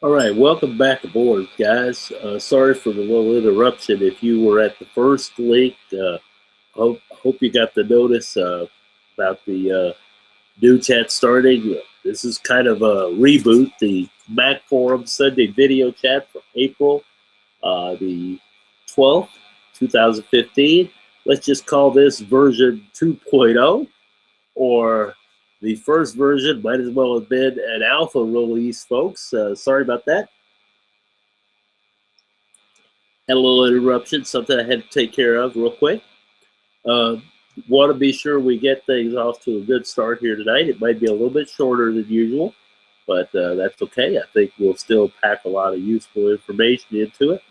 All right, welcome back aboard, guys. Sorry for the little interruption. If you were at the first link, hope you got the notice about the new chat starting. This is kind of a reboot, the Mac Forum Sunday video chat for April the 12th, 2015. Let's just call this version 2.0, or the first version might as well have been an alpha release, folks. Sorry about that. Had a little interruption, something I had to take care of real quick. Uh, Want to be sure we get things off to a good start here tonight. It might be a little bit shorter than usual, but that's okay. I think we'll still pack a lot of useful information into it.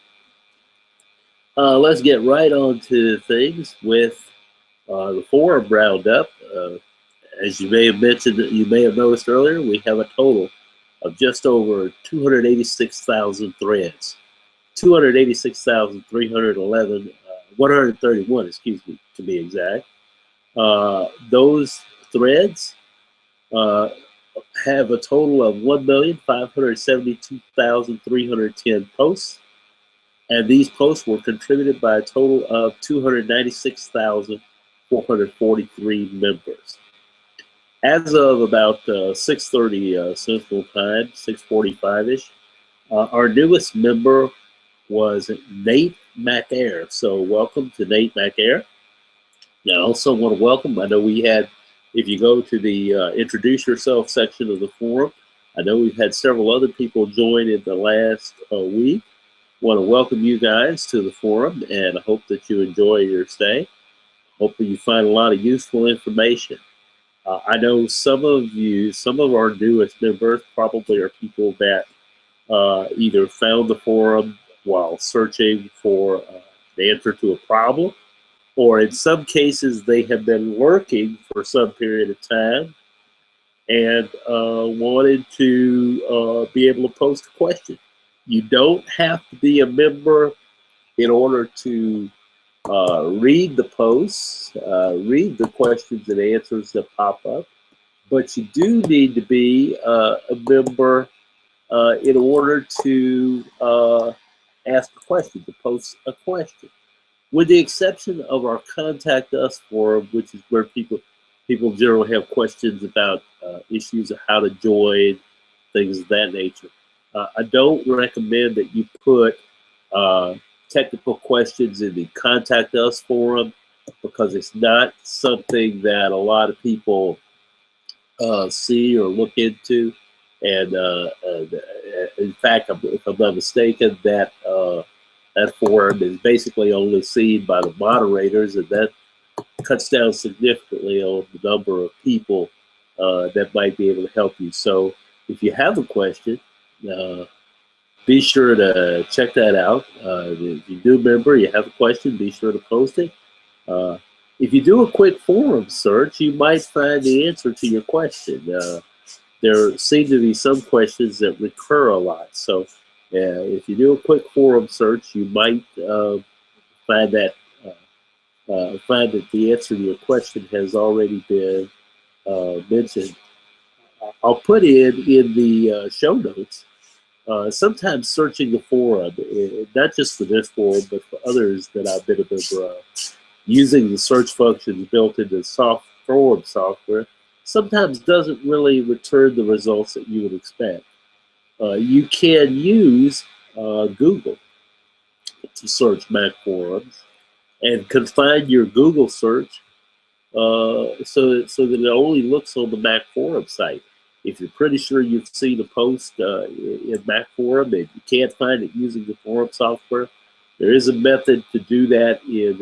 Let's get right on to things with the forum roundup. As you may have mentioned, you may have noticed earlier, we have a total of just over 286,000 threads. 286,311, 131, excuse me, to be exact. Those threads uh, have a total of 1,572,310 posts, and these posts were contributed by a total of 296,443 members. As of about 6:30 Central Time, 6:45-ish, our newest member was Nate McAir. So welcome to Nate McAir. I also want to welcome, I know we had, if you go to the introduce yourself section of the forum, I know we've had several other people join in the last week. Want to welcome you guys to the forum, and I hope that you enjoy your stay. Hopefully you find a lot of useful information. I know some of you, some of our newest members probably are people that either found the forum while searching for the answer to a problem, or in some cases they have been lurking for some period of time and wanted to be able to post a question. You don't have to be a member in order to read the posts, read the questions and answers that pop up, but you do need to be a member in order to ask a question, to post a question. With the exception of our Contact Us forum, which is where people generally have questions about issues of how to join, things of that nature. I don't recommend that you put technical questions in the Contact Us forum because it's not something that a lot of people see or look into. And in fact, if I'm not mistaken, that forum is basically only seen by the moderators, and that cuts down significantly on the number of people that might be able to help you. So if you have a question, be sure to check that out. If you do remember, you have a question, be sure to post it. If you do a quick forum search, you might find the answer to your question. There seem to be some questions that recur a lot. So if you do a quick forum search, you might find that the answer to your question has already been mentioned. I'll put in the show notes. Sometimes searching the forum, not just for this forum, but for others that I've been a member of, using the search functions built into forum software, sometimes doesn't really return the results that you would expect. You can use Google to search Mac forums and confine your Google search so that it only looks on the Mac forum site. If you're pretty sure you've seen a post in Mac forum and you can't find it using the forum software, there is a method to do that in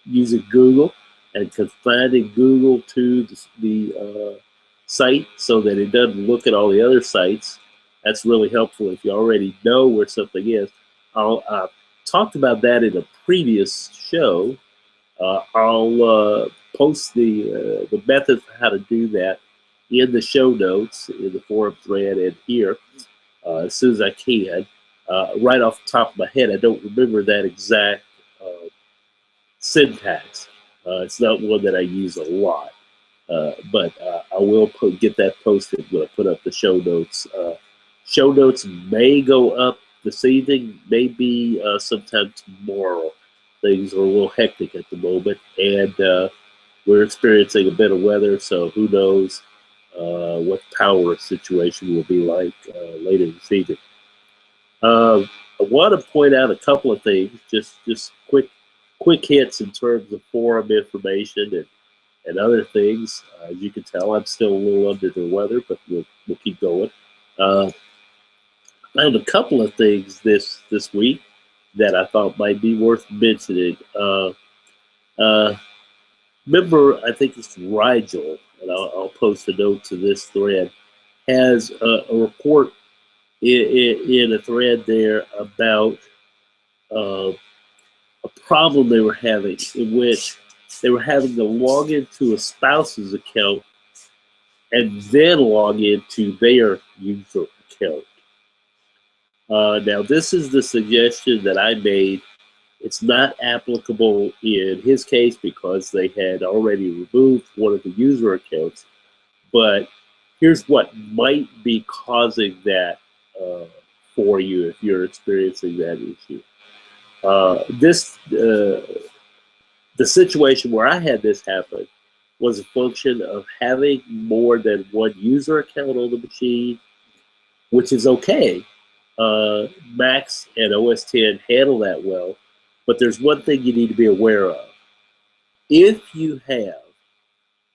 using Google and confining Google to the site so that it doesn't look at all the other sites. That's really helpful if you already know where something is. I talked about that in a previous show. I'll post the method for how to do that in the show notes in the forum thread and here as soon as I can. Right off the top of my head, I don't remember that exact syntax. It's not one that I use a lot, but I will get that posted when I put up the show notes Show notes may go up this evening, maybe sometime tomorrow. Things are a little hectic at the moment, and we're experiencing a bit of weather, so who knows what the power situation will be like later this evening. I want to point out a couple of things, just quick hits in terms of forum information and other things. As you can tell, I'm still a little under the weather, but we'll keep going. Uh, I have a couple of things this week that I thought might be worth mentioning. Uh, Remember, I think it's Rigel, and I'll post a note to this thread, has a report in a thread there about uh, a problem they were having, in which they were having to log into a spouse's account and then log into their user account. Now, this is the suggestion that I made. It's not applicable in his case because they had already removed one of the user accounts. But here's what might be causing that for you if you're experiencing that issue. The situation where I had this happen was a function of having more than one user account on the machine, which is okay. Macs and OS X handle that well, but there's one thing you need to be aware of. If you have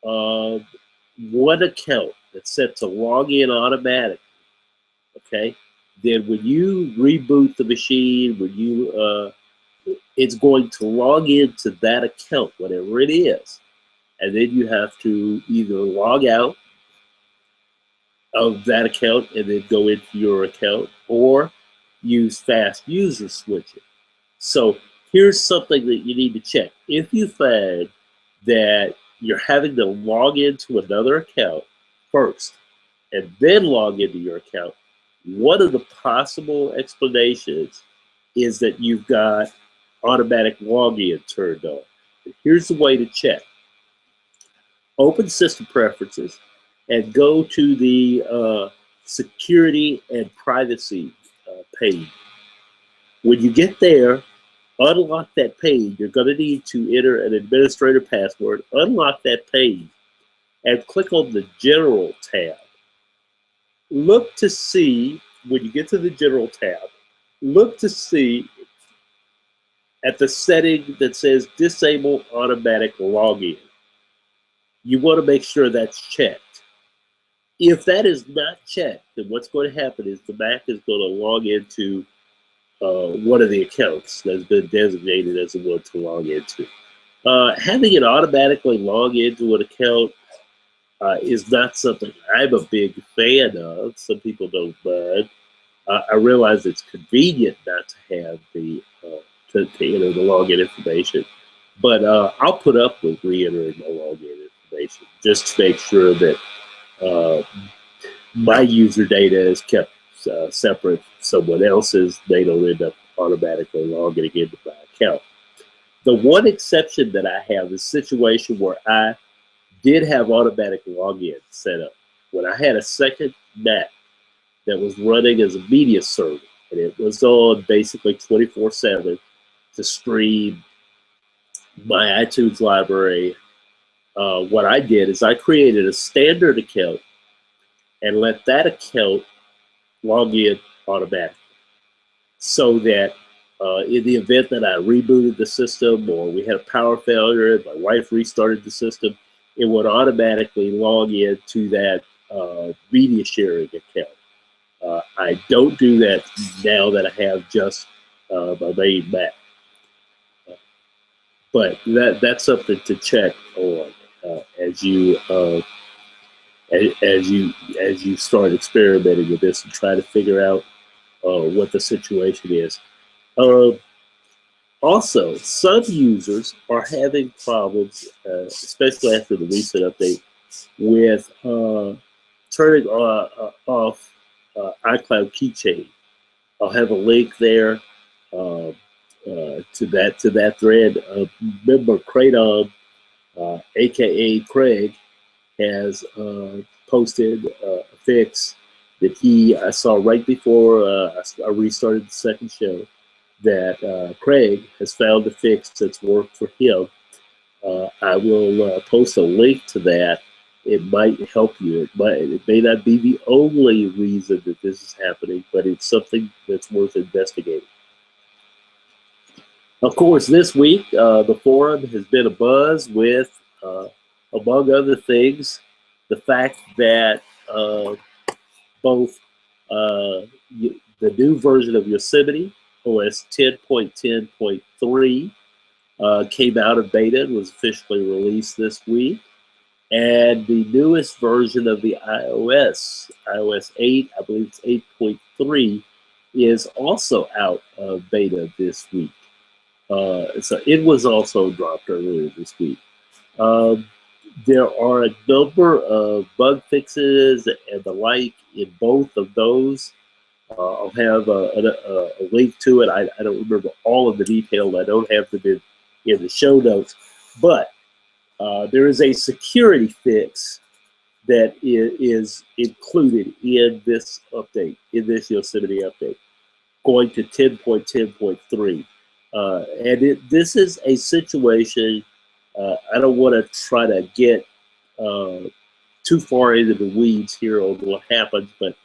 one account that's set to log in automatically, okay, then when you reboot the machine, when you it's going to log into that account, whatever it is, and then you have to either log out of that account and then go into your account, or use fast user switching. So here's something that you need to check. If you find that you're having to log into another account first and then log into your account, one of the possible explanations is that you've got automatic login turned on. And here's the way to check. Open System Preferences and go to the Security and Privacy page. When you get there, unlock that page. You're going to need to enter an administrator password, unlock that page, and click on the General tab. Look to see, when you get to the General tab, look to see at the setting that says Disable Automatic Login. You want to make sure that's checked. If that is not checked, then what's going to happen is the Mac is going to log into one of the accounts that's been designated as the one to log into. Having it automatically log into an account is not something I'm a big fan of. Some people don't mind. I realize it's convenient not to have the to enter the login information, but I'll put up with re-entering my login information just to make sure that my user data is kept separate from someone else's. They don't end up automatically logging into my account. The one exception that I have is a situation where I did have automatic login set up. When I had a second Mac that was running as a media server, and it was on basically 24/7 to stream my iTunes library, what I did is I created a standard account and let that account log in automatically, so that in the event that I rebooted the system or we had a power failure and my wife restarted the system, it would automatically log in to that media sharing account. I don't do that now that I have just my main Mac. But that's something to check on as you start experimenting with this and try to figure out what the situation is. Also, some users are having problems, especially after the recent update, with turning off iCloud Keychain. I'll have a link there to that thread. Member Kratom, aka Craig, has posted a fix that I saw right before I restarted the second show, that Craig has found a fix that's worked for him. I will post a link to that. It might help you. It may not be the only reason that this is happening, but it's something that's worth investigating. Of course, this week, the forum has been abuzz with, among other things, the fact that both the new version of Yosemite, OS 10.10.3, came out of beta and was officially released this week. And the newest version of the iOS 8, I believe it's 8.3, is also out of beta this week. So it was also dropped earlier this week. There are a number of bug fixes and the like in both of those. I'll have a link to it. I don't remember all of the detail. I don't have them in the show notes. But there is a security fix that is included in this update, in this Yosemite update, going to 10.10.3. And this is a situation, I don't want to try to get too far into the weeds here on what happens, but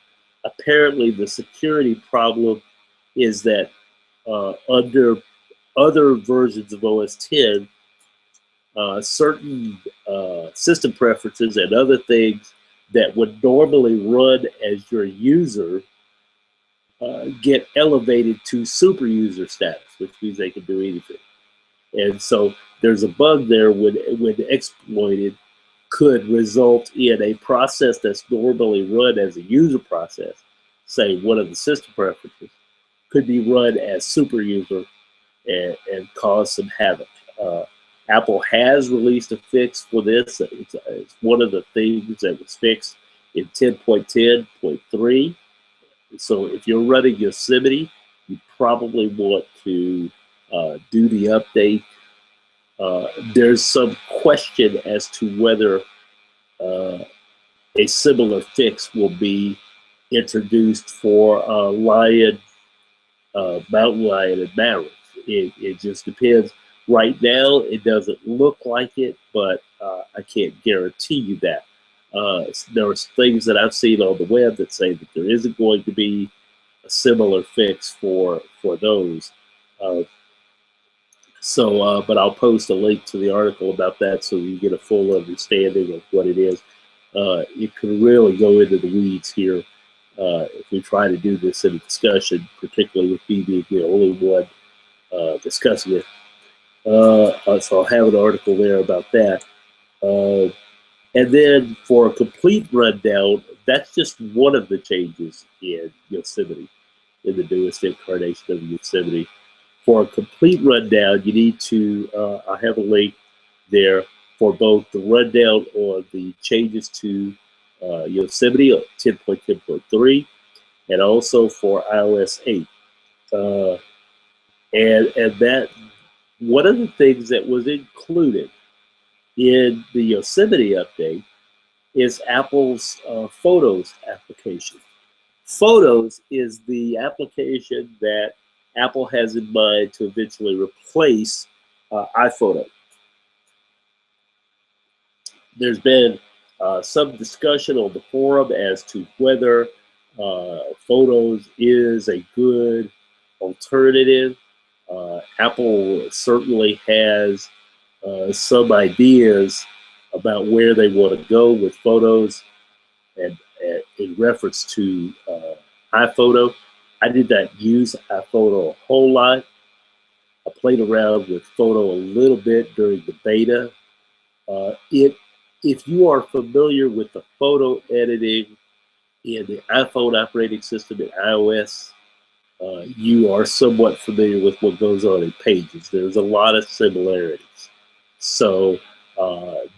apparently the security problem is that under other versions of OS 10, certain system preferences and other things that would normally run as your user get elevated to super user status, which means they can do anything. And so there's a bug there when exploited could result in a process that's normally run as a user process, say one of the system preferences, could be run as super user and cause some havoc. Apple has released a fix for this. It's one of the things that was fixed in 10.10.3. So if you're running Yosemite, you probably want to do the update. There's some question as to whether a similar fix will be introduced for Lion, Mountain Lion, and Maverick. It just depends. Right now, it doesn't look like it, but I can't guarantee you that. There are things that I've seen on the web that say that there isn't going to be a similar fix for those. But I'll post a link to the article about that so you get a full understanding of what it is. It could really go into the weeds here if we try to do this in a discussion, particularly with me being the only one discussing it. So I'll have an article there about that. And then for a complete rundown, that's just one of the changes in Yosemite, in the newest incarnation of Yosemite. For a complete rundown, you need to, I have a link there for both the rundown on the changes to Yosemite 10.10.3 and also for iOS 8. And that, one of the things that was included in the Yosemite update is Apple's Photos application. Photos is the application that Apple has in mind to eventually replace iPhoto. There's been some discussion on the forum as to whether Photos is a good alternative. Apple certainly has some ideas about where they want to go with Photos, and in reference to iPhoto. I did not use iPhoto a whole lot. I played around with Photo a little bit during the beta. If you are familiar with the photo editing in the iPhone operating system in iOS, you are somewhat familiar with what goes on in Pages. There's a lot of similarities. So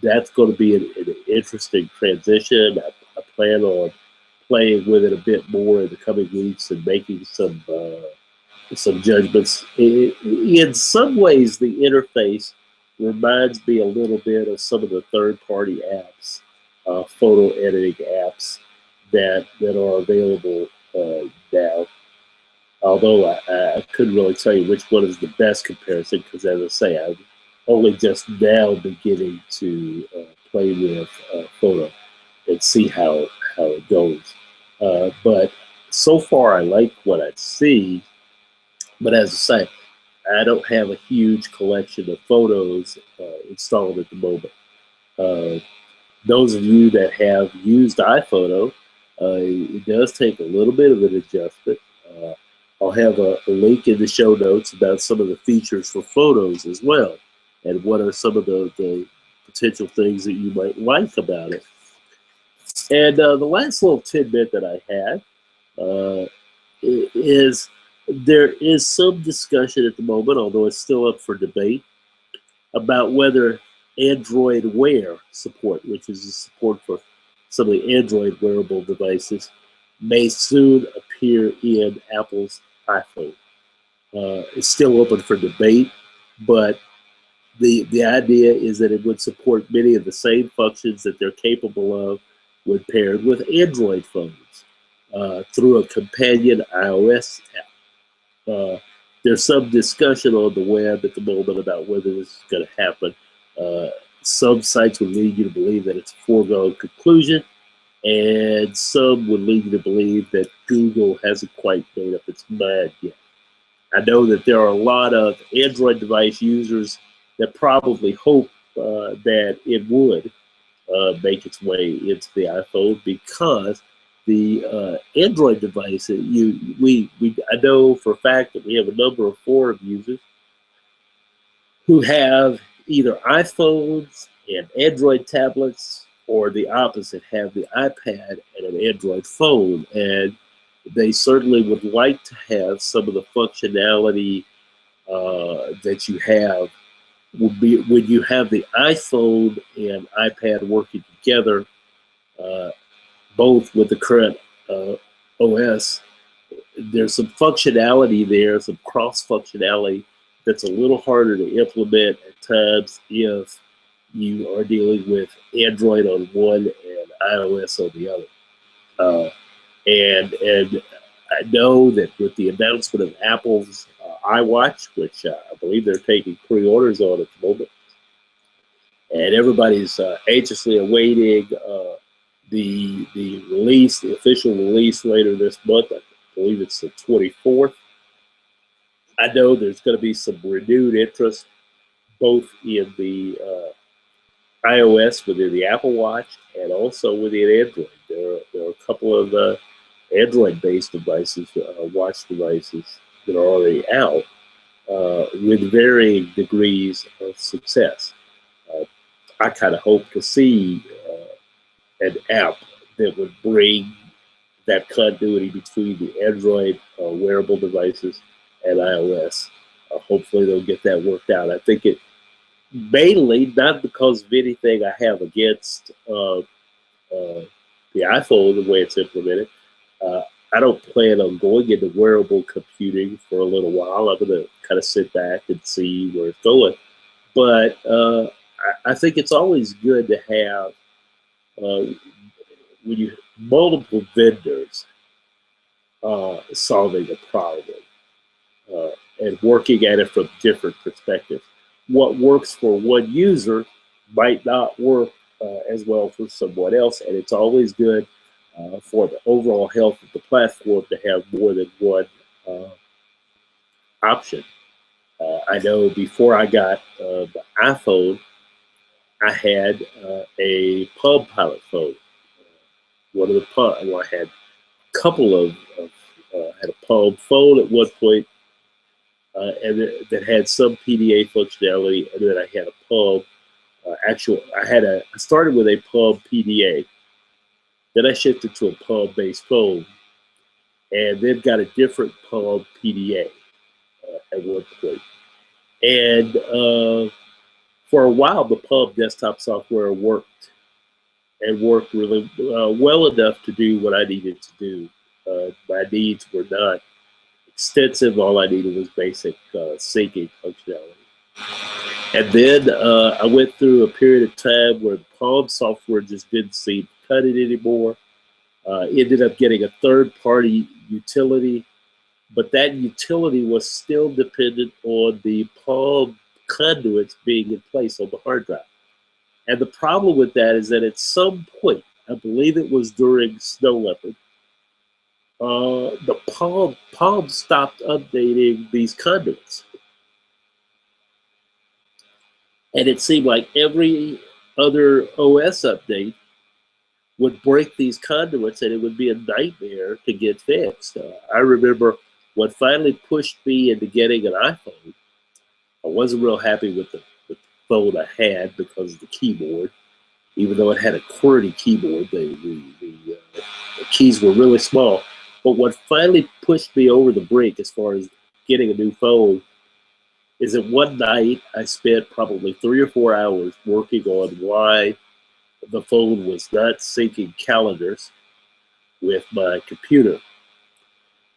that's going to be an interesting transition. I plan on playing with it a bit more in the coming weeks and making some judgments. In some ways, the interface reminds me a little bit of some of the third-party apps, photo editing apps that are available now. Although I couldn't really tell you which one is the best comparison, because as I say, I'm only just now beginning to play with photo and see how it goes. But so far, I like what I see. But as I say, I don't have a huge collection of photos installed at the moment. Uh, those of you that have used iPhoto, it does take a little bit of an adjustment. I'll have a link in the show notes about some of the features for photos as well, and what are some of the potential things that you might like about it. And the last little tidbit that I had uh, is there is some discussion at the moment, although it's still up for debate, about whether Android Wear support, which is the support for some of the Android wearable devices, may soon appear in Apple's iPhone. It's still open for debate, but the idea is that it would support many of the same functions that they're capable of when paired with Android phones through a companion iOS app. There's some discussion on the web at the moment about whether this is going to happen. Some sites would lead you to believe that it's a foregone conclusion, and some would lead you to believe that Google hasn't quite made up its mind yet. I know that there are a lot of Android device users that probably hope that it would make its way into the iPhone, because the Android device, I know for a fact that we have a number of forum users who have either iPhones and Android tablets, or the opposite, have the iPad and an Android phone, and they certainly would like to have some of the functionality that you have would be when you have the iPhone and iPad working together, uh, both with the current OS. There's some functionality there, some cross functionality that's a little harder to implement at times if you are dealing with Android on one and iOS on the other. Uh, and I know that with the announcement of Apple's iWatch, which I believe they're taking pre-orders on at the moment, and everybody's anxiously awaiting the release, the official release later this month. I believe it's the 24th. I know there's going to be some renewed interest both in the iOS within the Apple Watch and also within Android. There are a couple of Android-based devices, watch devices, that are already out with varying degrees of success. I kind of hope to see an app that would bring that continuity between the Android wearable devices and iOS. Hopefully they'll get that worked out. I think it mainly, not because of anything I have against the iPhone, the way it's implemented. I don't plan on going into wearable computing for a little while. I'm going to kind of sit back and see where it's going. But I think it's always good to have when you multiple vendors solving a problem and working at it from different perspectives. What works for one user might not work as well for someone else, and it's always good for the overall health of the platform to have more than one option. I know before I got the iPhone, I had a Palm Pilot phone. One of the well, I had a couple of had a Palm phone at one point, and that had some PDA functionality, and then I had a Palm. I started with a Palm PDA, then I shifted to a Palm-based phone, and then got a different Palm PDA at one point. And for a while, the Palm desktop software worked, and worked really well enough to do what I needed to do. My needs were not extensive. All I needed was basic syncing functionality. And then I went through a period of time where the Palm software just didn't seem to cut it anymore. Ended up getting a third-party utility, but that utility was still dependent on the palm conduits being in place on the hard drive. And the problem with that is that at some point, I believe it was during Snow Leopard, the Palm stopped updating these conduits. And it seemed like every other OS update would break these conduits, and it would be a nightmare to get fixed. I remember what finally pushed me into getting an iPhone. I wasn't real happy with the phone I had because of the keyboard. Even though it had a QWERTY keyboard, the keys were really small. But what finally pushed me over the brink as far as getting a new phone is that one night I spent probably 3 or 4 hours working on why the phone was not syncing calendars with my computer.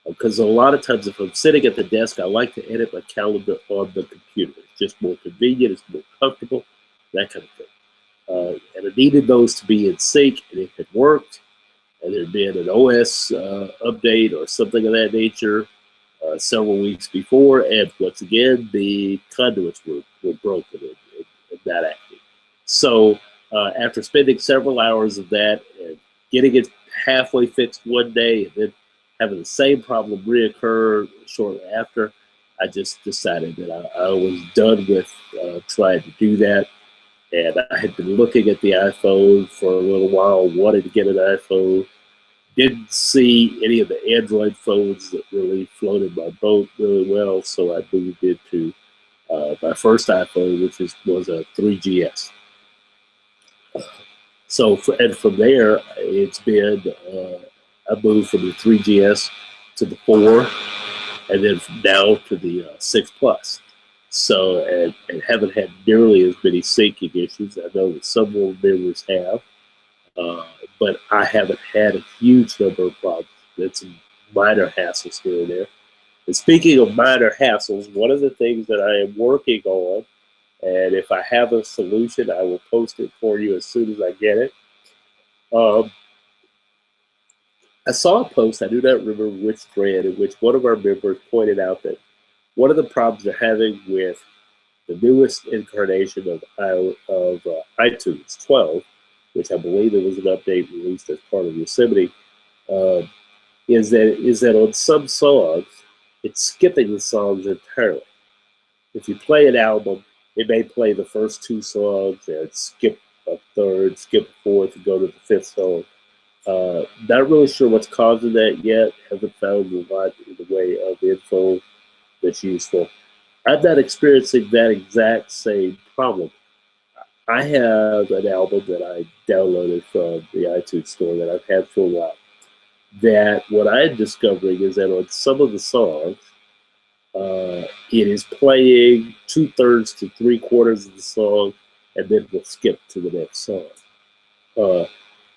Because a lot of times if I'm sitting at the desk, I like to edit my calendar on the computer. It's just more convenient, it's more comfortable, that kind of thing. And I needed those to be in sync, and it had worked. And there had been an OS update or something of that nature several weeks before, and once again, the conduits were broken and not active. So after spending several hours of that and getting it halfway fixed one day and then having the same problem reoccur shortly after, I just decided that I was done with trying to do that. And I had been looking at the iPhone for a little while, wanted to get an iPhone. Didn't see any of the Android phones that really floated my boat really well, so I moved into my first iPhone, which was a 3GS. So, and from there, it's been, I moved from the 3GS to the 4, and then from now to the 6 Plus. So, and haven't had nearly as many syncing issues. I know that some more members have, but I haven't had a huge number of problems. There's some minor hassles here and there. And speaking of minor hassles, one of the things that I am working on, and if I have a solution, I will post it for you as soon as I get it. I saw a post, I do not remember which thread, in which one of our members pointed out that one of the problems they're having with the newest incarnation of iTunes 12, which I believe there was an update released as part of Yosemite, is that on some songs, it's skipping the songs entirely. If you play an album, it may play the first 2 songs and skip a third, skip a fourth, and go to the 5th song. Not really sure what's causing that yet. Haven't found a lot in the way of info that's useful. I'm not experiencing that exact same problem. I have an album that I downloaded from the iTunes store that I've had for a while. That what I'm discovering is that on some of the songs, it is playing 2/3 to 3/4 of the song, and then we'll skip to the next song.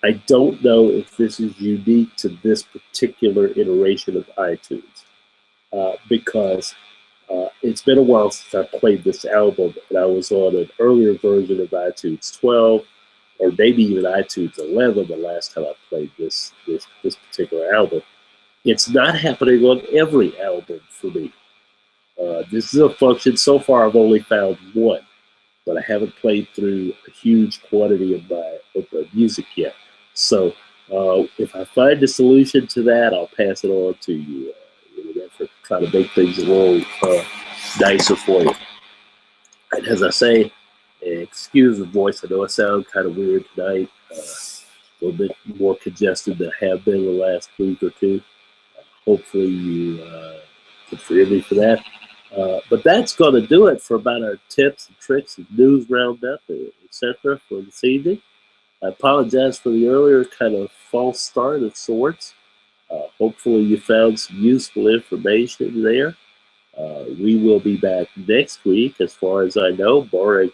I don't know if this is unique to this particular iteration of iTunes, because it's been a while since I played this album, and I was on an earlier version of iTunes 12, or maybe even iTunes 11 the last time I played this particular album. It's not happening on every album for me. This is a function, so far I've only found one, but I haven't played through a huge quantity of my music yet. So if I find a solution to that, I'll pass it on to you in an effort to try to make things a little nicer for you. And as I say, excuse the voice, I know I sound kind of weird tonight, a little bit more congested than I have been the last week or two. Hopefully you can forgive me for that. But that's going to do it for about our tips and tricks and news roundup, etc. for this evening. I apologize for the earlier kind of false start of sorts. Hopefully you found some useful information there. We will be back next week, as far as I know, barring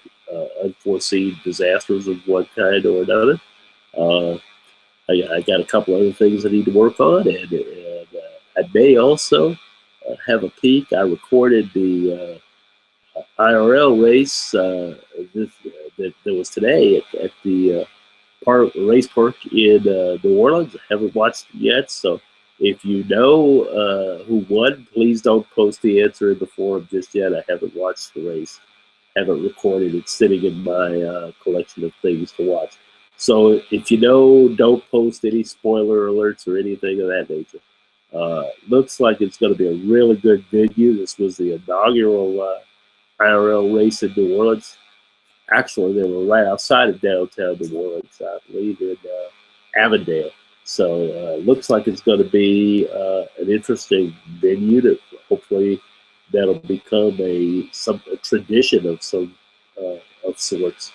unforeseen disasters of one kind or another. I got a couple other things I need to work on, and I may also have a peek. I recorded the IRL race that was today at the race park in New Orleans. I haven't watched it yet, so if you know who won, please don't post the answer in the forum just yet. I haven't watched the race, haven't recorded it, sitting in my collection of things to watch. So if you know, don't post any spoiler alerts or anything of that nature. Looks like it's going to be a really good venue. This was the inaugural IRL race in New Orleans. Actually, they were right outside of downtown New Orleans, I believe, in Avondale. So looks like it's going to be an interesting venue that hopefully that'll become a tradition of some of sorts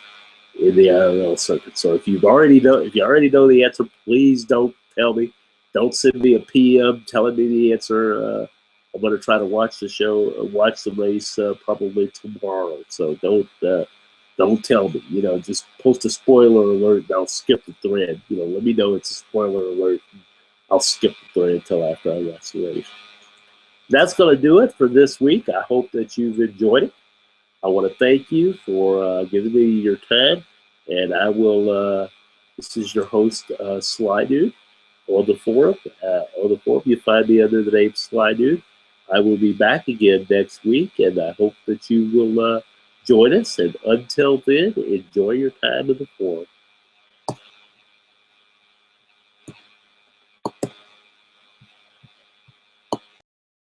in the IRL circuit. So if you already know the answer, please don't tell me. Don't send me a PM telling me the answer. I'm going to try to watch the show, watch the race probably tomorrow. So don't tell me. Just post a spoiler alert and I'll skip the thread. Let me know it's a spoiler alert. I'll skip the thread until after I watch the race. That's going to do it for this week. I hope that you've enjoyed it. I want to thank you for giving me your time, and I will. This is your host, Sly Dude, on the forum. You find me under the name Sly Dude. I will be back again next week, and I hope that you will join us. And until then, enjoy your time in the forum.